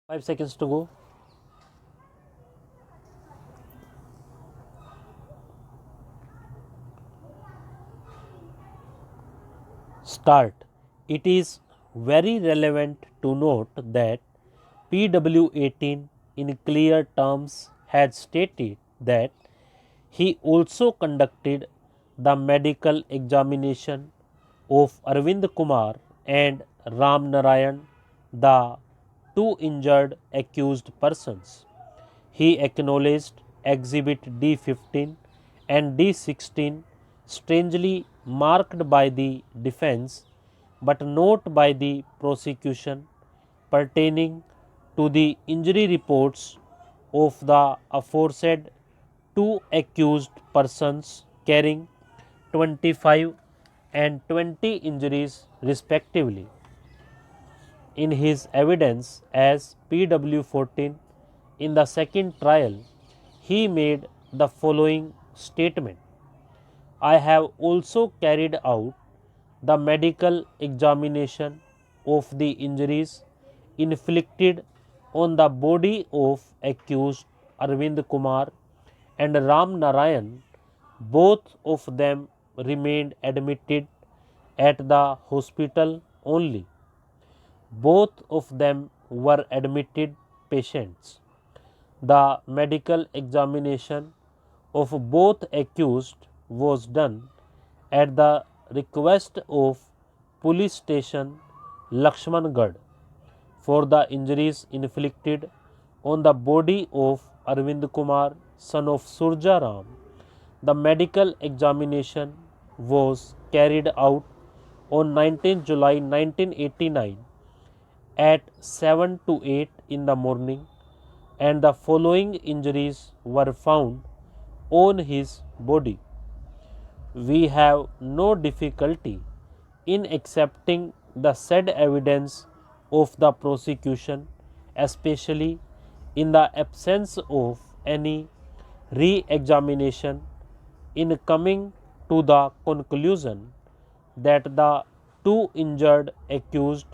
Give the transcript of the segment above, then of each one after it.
5 seconds to go. Start. It is very relevant to note that PW18 in clear terms had stated that he also conducted the medical examination of Arvind Kumar and Ram Narayan, the two injured accused persons. He acknowledged Exhibit D15 and D16 strangely marked by the defense but not by the prosecution pertaining to the injury reports of the aforesaid two accused persons carrying 25 and 20 injuries respectively. In his evidence as PW14 in the second trial, he made the following statement: I have also carried out the medical examination of the injuries inflicted on the body of accused Arvind Kumar and Ram Narayan. Both of them remained admitted at the hospital only. Both of them were admitted patients. The medical examination of both accused was done at the request of Police Station Lakshmangarh for the injuries inflicted on the body of Arvind Kumar, son of Surja Ram. The medical examination was carried out on 19 July 1989 at 7 to 8 in the morning, and the following injuries were found on his body. We have no difficulty in accepting the said evidence of the prosecution, especially in the absence of any re-examination, in coming to the conclusion that the two injured accused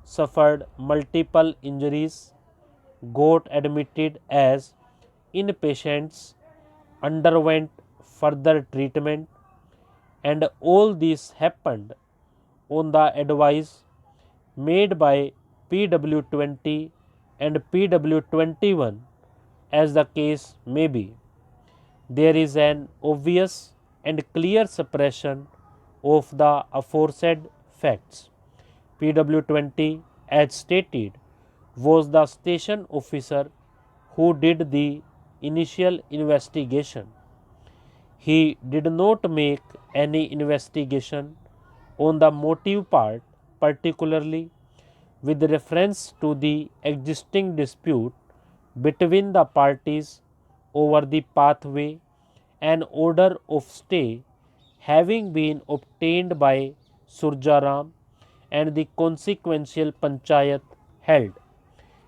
suffered multiple injuries, got admitted as inpatients, underwent further treatment, and all this happened on the advice made by PW20 and PW21 as the case may be. There is an obvious and clear suppression of the aforesaid facts. PW20, as stated, was the station officer who did the initial investigation. He did not make any investigation on the motive part, particularly with reference to the existing dispute between the parties over the pathway. An order of stay having been obtained by Surjaram and the consequential panchayat held.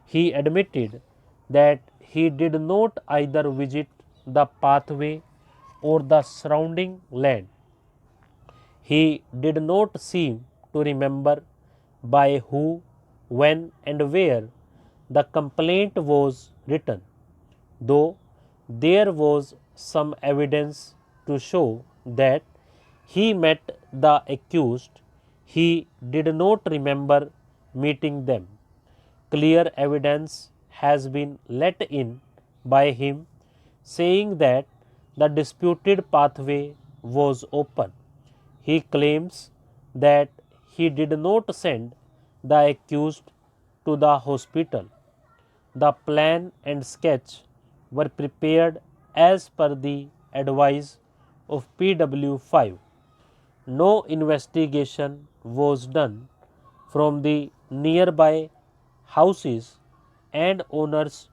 He admitted that he did not either visit the pathway or the surrounding land. He did not seem to remember by who, when, and where the complaint was written, though there was some evidence to show that he met the accused. He did not remember meeting them. Clear evidence has been let in by him saying that the disputed pathway was open. He claims that he did not send the accused to the hospital. The plan and sketch were prepared as per the advice of PW5. No investigation was done from the nearby houses and owners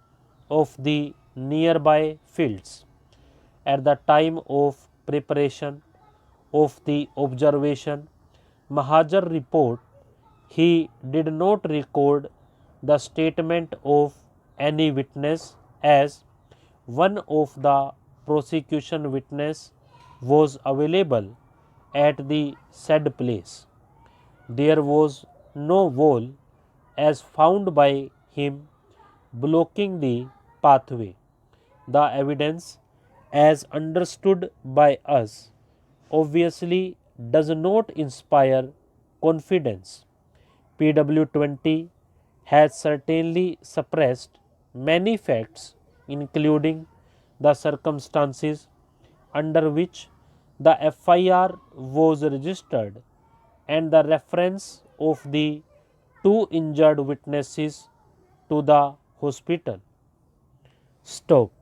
of the nearby fields. At the time of preparation of the observation Mahajar report, he did not record the statement of any witness, as one of the prosecution witness was available at the said place. There was no wall as found by him blocking the pathway. The evidence, as understood by us, obviously does not inspire confidence. PW20 has certainly suppressed many facts, including the circumstances under which the FIR was registered and the reference of the two injured witnesses to the hospital. Stop.